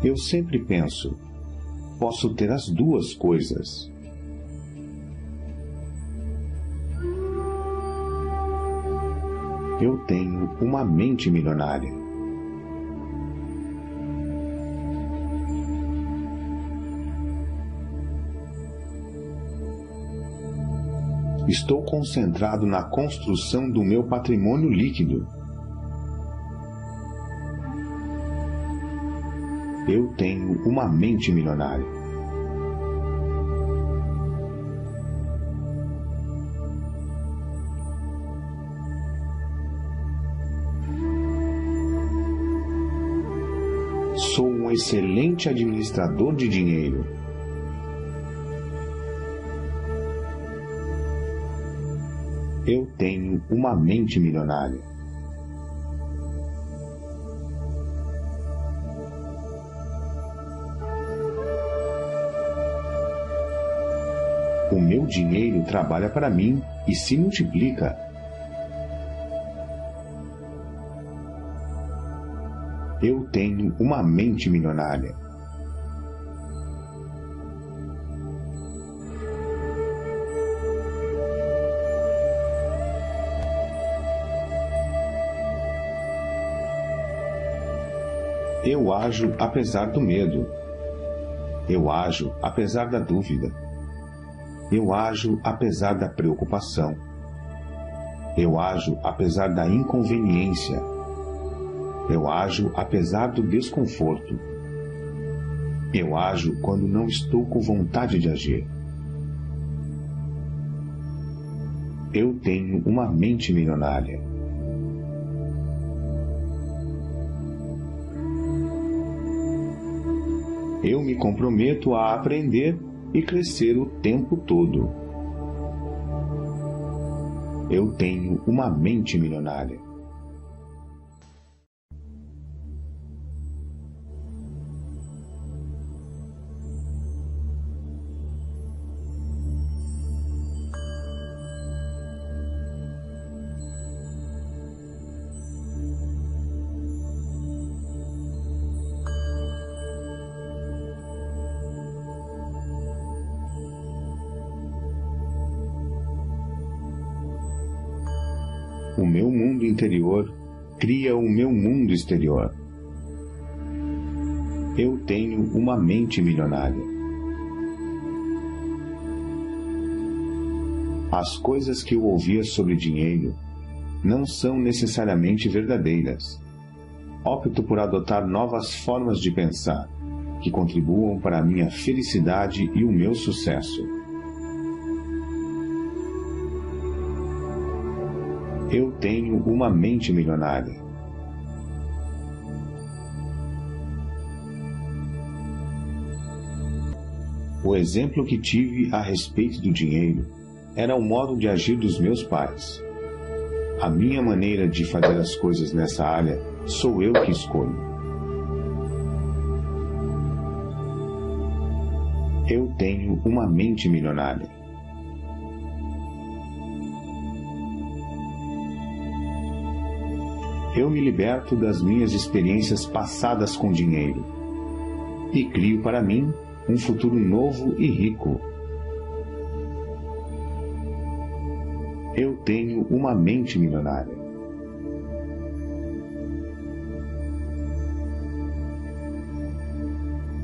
Eu sempre penso, posso ter as duas coisas. Eu tenho uma mente milionária. Estou concentrado na construção do meu patrimônio líquido. Eu tenho uma mente milionária. Sou um excelente administrador de dinheiro. Eu tenho uma mente milionária. O meu dinheiro trabalha para mim e se multiplica. Eu tenho uma mente milionária. Eu ajo apesar do medo. Eu ajo apesar da dúvida. Eu ajo apesar da preocupação. Eu ajo apesar da inconveniência. Eu ajo apesar do desconforto. Eu ajo quando não estou com vontade de agir. Eu tenho uma mente milionária. Eu me comprometo a aprender e crescer o tempo todo. Eu tenho uma mente milionária. O meu mundo interior cria o meu mundo exterior. Eu tenho uma mente milionária. As coisas que eu ouvia sobre dinheiro não são necessariamente verdadeiras. Opto por adotar novas formas de pensar que contribuam para a minha felicidade e o meu sucesso. Eu tenho uma mente milionária. O exemplo que tive a respeito do dinheiro era o modo de agir dos meus pais. A minha maneira de fazer as coisas nessa área sou eu que escolho. Eu tenho uma mente milionária. Eu me liberto das minhas experiências passadas com dinheiro e crio para mim um futuro novo e rico. Eu tenho uma mente milionária.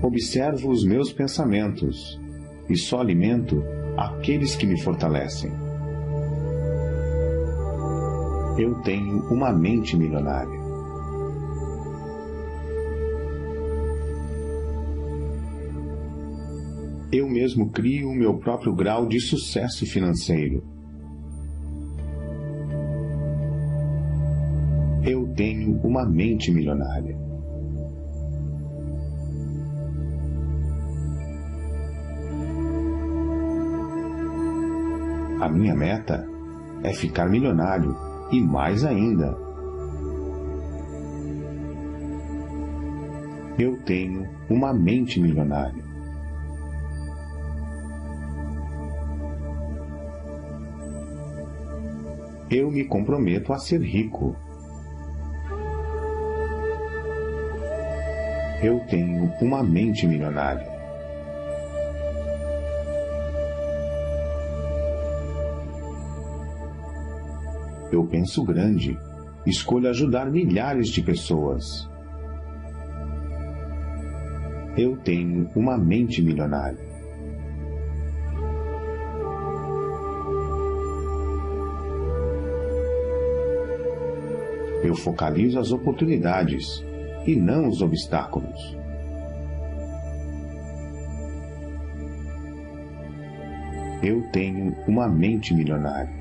Observo os meus pensamentos e só alimento aqueles que me fortalecem. Eu tenho uma mente milionária. Eu mesmo crio o meu próprio grau de sucesso financeiro. Eu tenho uma mente milionária. A minha meta é ficar milionário e mais ainda. Eu tenho uma mente milionária. Eu me comprometo a ser rico. Eu tenho uma mente milionária. Eu penso grande. Escolho ajudar milhares de pessoas. Eu tenho uma mente milionária. Eu focalizo as oportunidades e não os obstáculos. Eu tenho uma mente milionária.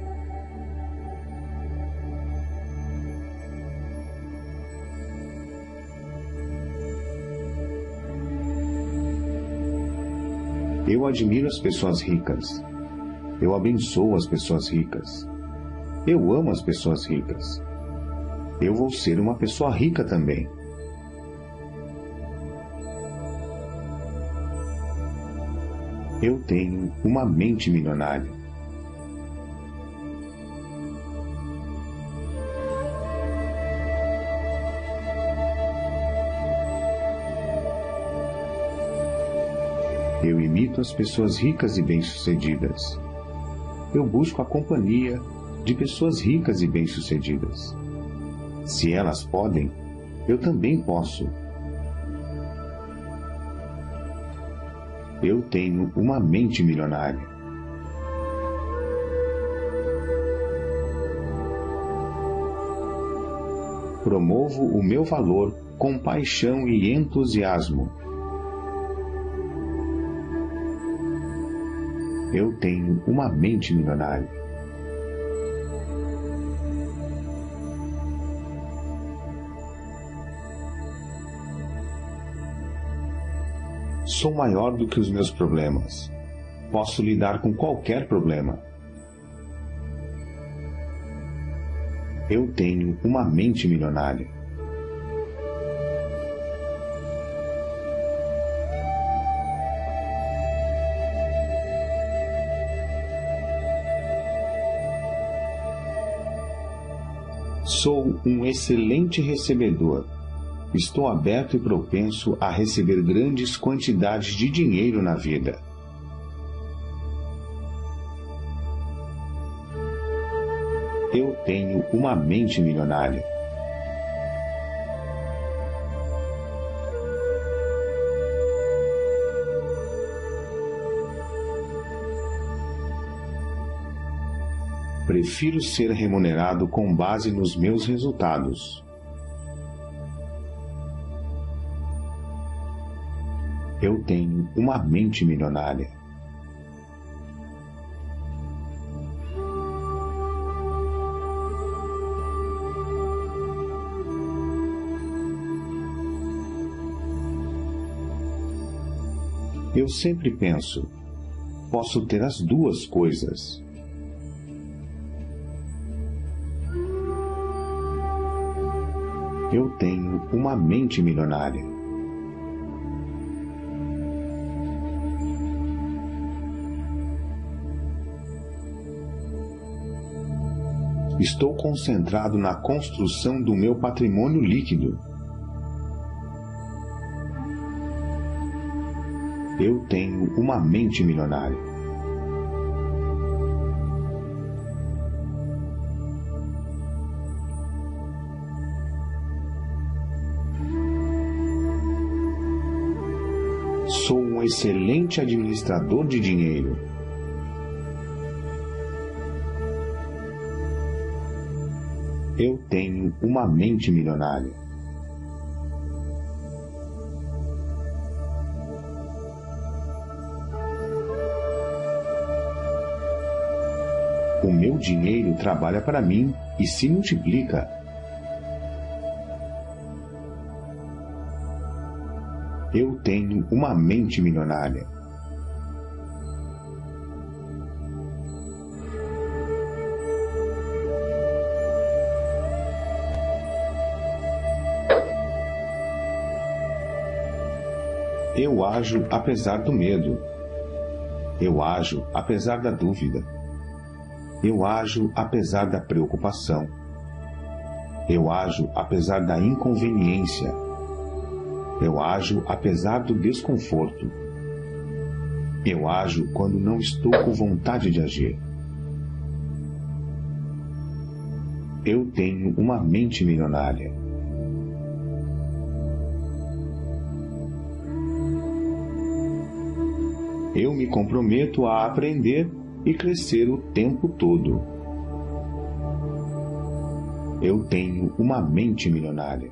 Eu admiro as pessoas ricas. Eu abençoo as pessoas ricas. Eu amo as pessoas ricas. Eu vou ser uma pessoa rica também. Eu tenho uma mente milionária. Eu imito as pessoas ricas e bem-sucedidas. Eu busco a companhia de pessoas ricas e bem-sucedidas. Se elas podem, eu também posso. Eu tenho uma mente milionária. Promovo o meu valor com paixão e entusiasmo. Eu tenho uma mente milionária. Sou maior do que os meus problemas. Posso lidar com qualquer problema. Eu tenho uma mente milionária. Sou um excelente recebedor. Estou aberto e propenso a receber grandes quantidades de dinheiro na vida. Eu tenho uma mente milionária. Prefiro ser remunerado com base nos meus resultados. Eu tenho uma mente milionária. Eu sempre penso, posso ter as duas coisas. Eu tenho uma mente milionária. Estou concentrado na construção do meu patrimônio líquido. Eu tenho uma mente milionária. Sou um excelente administrador de dinheiro. Eu tenho uma mente milionária. O meu dinheiro trabalha para mim e se multiplica. Eu tenho uma mente milionária. Eu ajo apesar do medo. Eu ajo apesar da dúvida. Eu ajo apesar da preocupação. Eu ajo apesar da inconveniência. Eu ajo apesar do desconforto. Eu ajo quando não estou com vontade de agir. Eu tenho uma mente milionária. Eu me comprometo a aprender e crescer o tempo todo. Eu tenho uma mente milionária.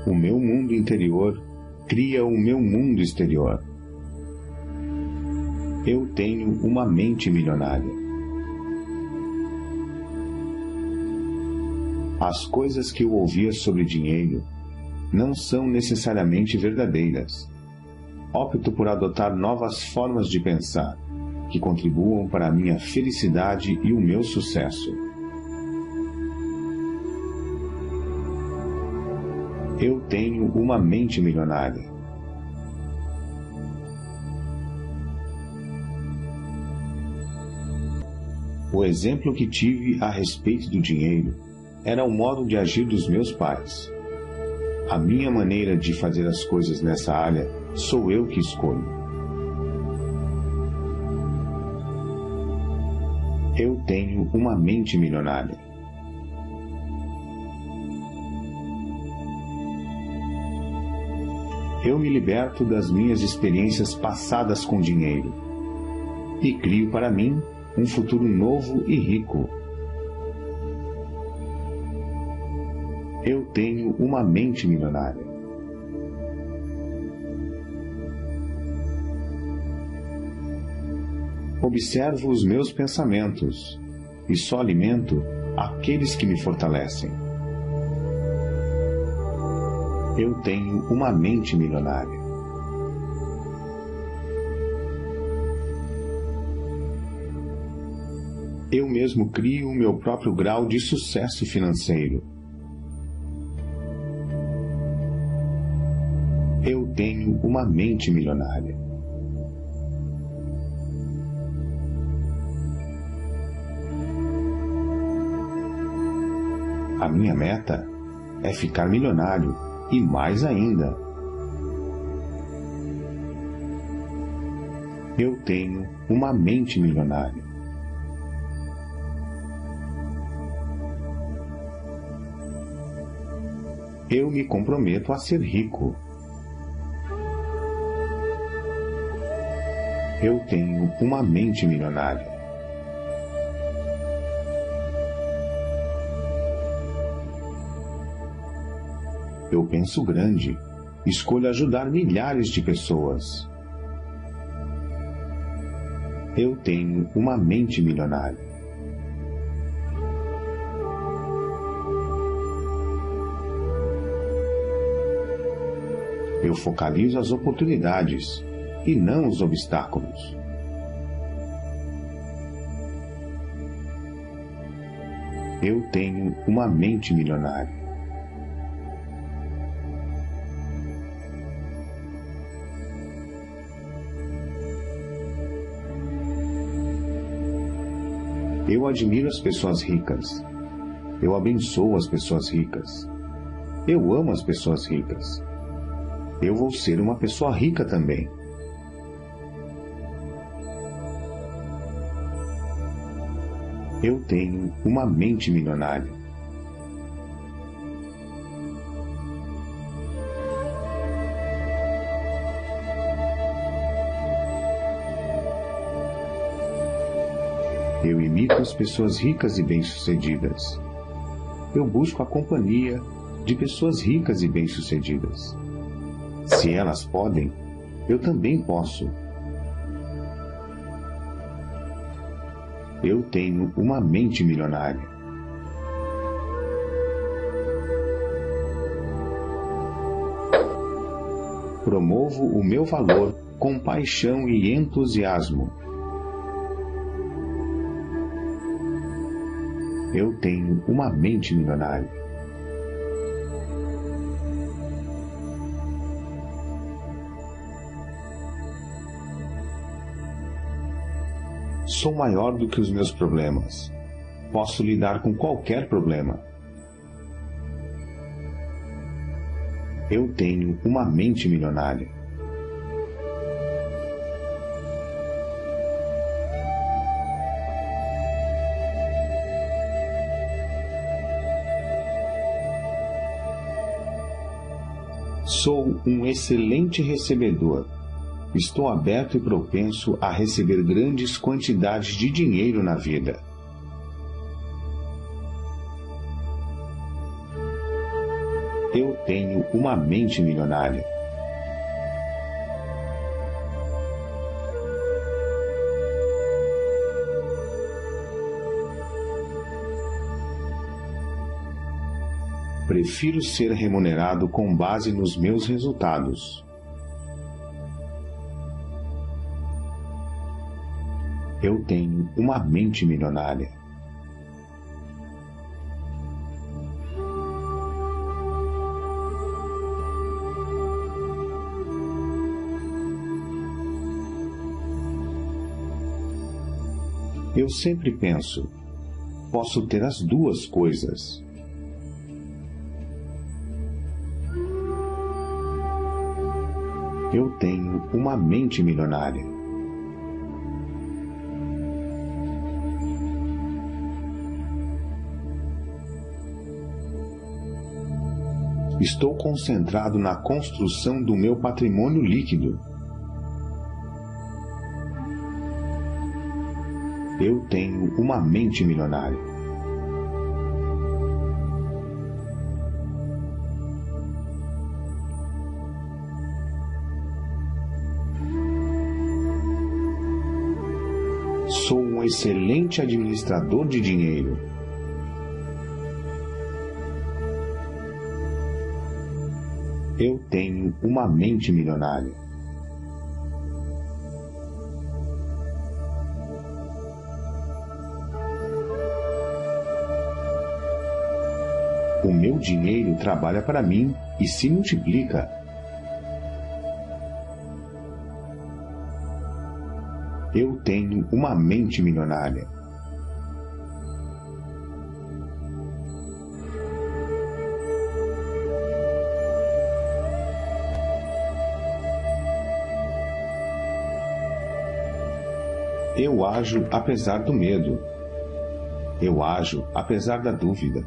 O meu mundo interior cria o meu mundo exterior. Eu tenho uma mente milionária. As coisas que eu ouvia sobre dinheiro não são necessariamente verdadeiras. Opto por adotar novas formas de pensar que contribuam para a minha felicidade e o meu sucesso. Eu tenho uma mente milionária. O exemplo que tive a respeito do dinheiro era o modo de agir dos meus pais. A minha maneira de fazer as coisas nessa área sou eu que escolho. Eu tenho uma mente milionária. Eu me liberto das minhas experiências passadas com dinheiro e crio para mim um futuro novo e rico. Eu tenho uma mente milionária. Observo os meus pensamentos e só alimento aqueles que me fortalecem. Eu tenho uma mente milionária. Eu mesmo crio o meu próprio grau de sucesso financeiro. Eu tenho uma mente milionária. A minha meta é ficar milionário e mais ainda. Eu tenho uma mente milionária. Eu me comprometo a ser rico. Eu tenho uma mente milionária. Eu penso grande, escolho ajudar milhares de pessoas. Eu tenho uma mente milionária. Eu focalizo as oportunidades e não os obstáculos. Eu tenho uma mente milionária. Eu admiro as pessoas ricas. Eu abençoo as pessoas ricas. Eu amo as pessoas ricas. Eu vou ser uma pessoa rica também. Eu tenho uma mente milionária. Eu imito as pessoas ricas e bem-sucedidas. Eu busco a companhia de pessoas ricas e bem-sucedidas. Se elas podem, eu também posso. Eu tenho uma mente milionária. promovo o meu valor com paixão e entusiasmo. Eu tenho uma mente milionária. Sou maior do que os meus problemas. Posso lidar com qualquer problema. Eu tenho uma mente milionária. Sou um excelente recebedor. Estou aberto e propenso a receber grandes quantidades de dinheiro na vida. Eu tenho uma mente milionária. Prefiro ser remunerado com base nos meus resultados. Eu tenho uma mente milionária. Eu sempre penso, posso ter as duas coisas. Eu tenho uma mente milionária. Estou concentrado na construção do meu patrimônio líquido. Eu tenho uma mente milionária. Sou um excelente administrador de dinheiro. Eu tenho uma mente milionária. O meu dinheiro trabalha para mim e se multiplica. Eu tenho uma mente milionária. Eu ajo apesar do medo. Eu ajo apesar da dúvida.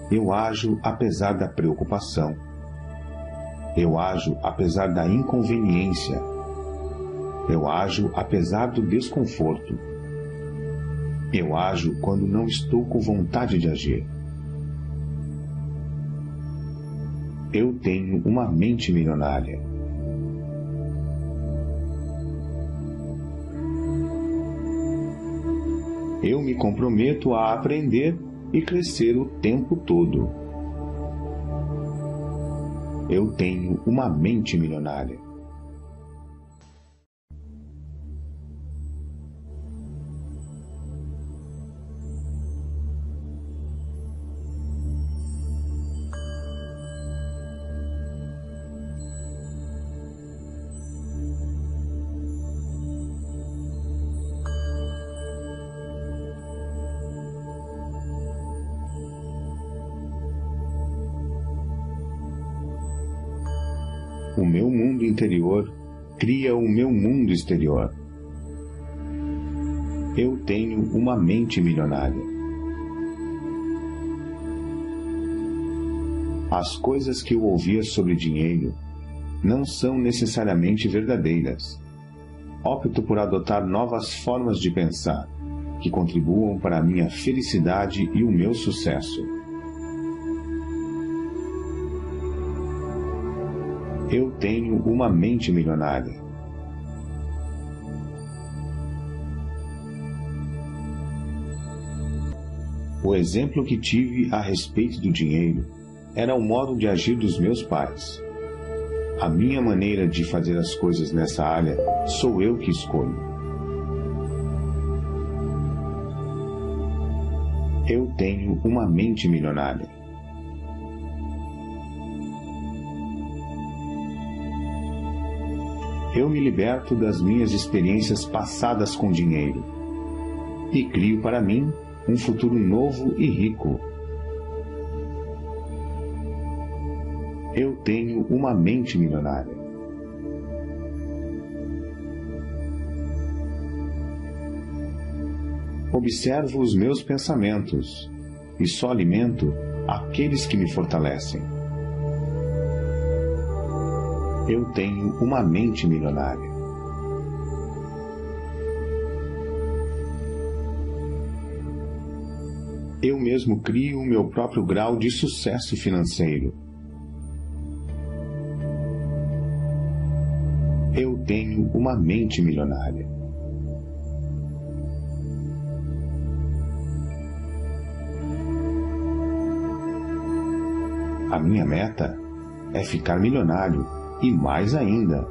Eu ajo apesar da preocupação. Eu ajo apesar da inconveniência. Eu ajo apesar do desconforto. Eu ajo quando não estou com vontade de agir. Eu tenho uma mente milionária. Eu me comprometo a aprender e crescer o tempo todo. Eu tenho uma mente milionária. O meu mundo interior cria o meu mundo exterior. Eu tenho uma mente milionária. As coisas que eu ouvia sobre dinheiro não são necessariamente verdadeiras. Opto por adotar novas formas de pensar, que contribuam para a minha felicidade e o meu sucesso. Eu tenho uma mente milionária. O exemplo que tive a respeito do dinheiro era o modo de agir dos meus pais. A minha maneira de fazer as coisas nessa área sou eu que escolho. Eu tenho uma mente milionária. Eu me liberto das minhas experiências passadas com dinheiro e crio para mim um futuro novo e rico. Eu tenho uma mente milionária. Observo os meus pensamentos e só alimento aqueles que me fortalecem. Eu tenho uma mente milionária. Eu mesmo crio o meu próprio grau de sucesso financeiro. Eu tenho uma mente milionária. A minha meta é ficar milionário e mais ainda.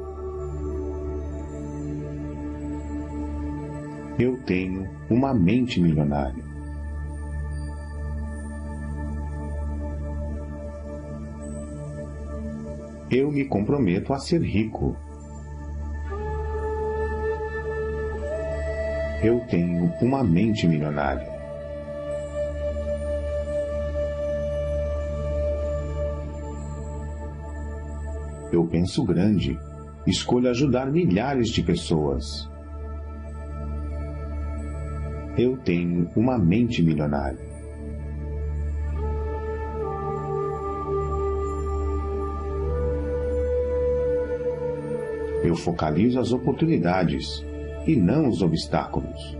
Eu tenho uma mente milionária. Eu me comprometo a ser rico. Eu tenho uma mente milionária. Eu penso grande, escolho ajudar milhares de pessoas. Eu tenho uma mente milionária. Eu focalizo as oportunidades e não os obstáculos.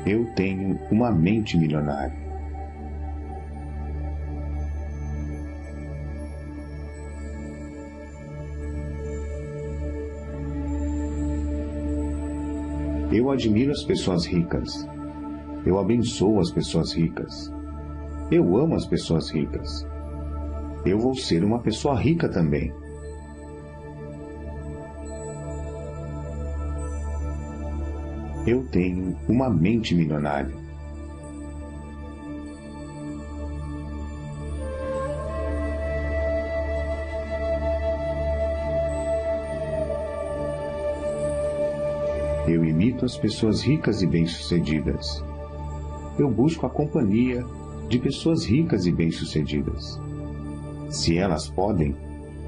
Eu tenho uma mente milionária. Eu admiro as pessoas ricas. Eu abençoo as pessoas ricas. Eu amo as pessoas ricas. Eu vou ser uma pessoa rica também. Eu tenho uma mente milionária. Eu imito as pessoas ricas e bem-sucedidas. Eu busco a companhia de pessoas ricas e bem-sucedidas. Se elas podem,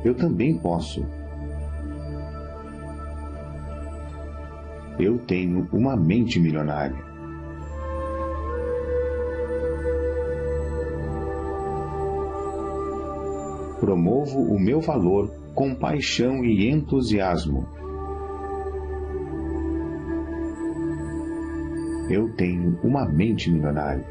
eu também posso. Eu tenho uma mente milionária. Promovo o meu valor com paixão e entusiasmo. Eu tenho uma mente milionária.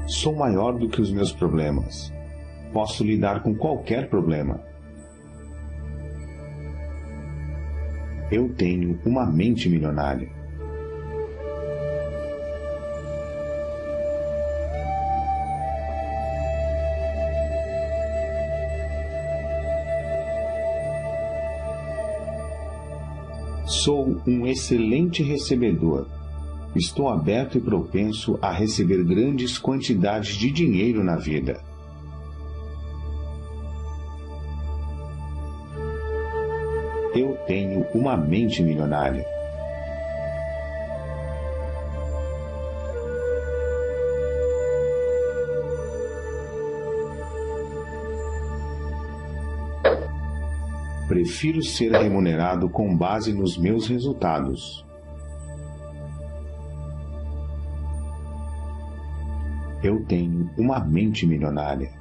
Sou maior do que os meus problemas. Posso lidar com qualquer problema. Eu tenho uma mente milionária. Sou um excelente recebedor. Estou aberto e propenso a receber grandes quantidades de dinheiro na vida. Eu tenho uma mente milionária. Prefiro ser remunerado com base nos meus resultados. Eu tenho uma mente milionária.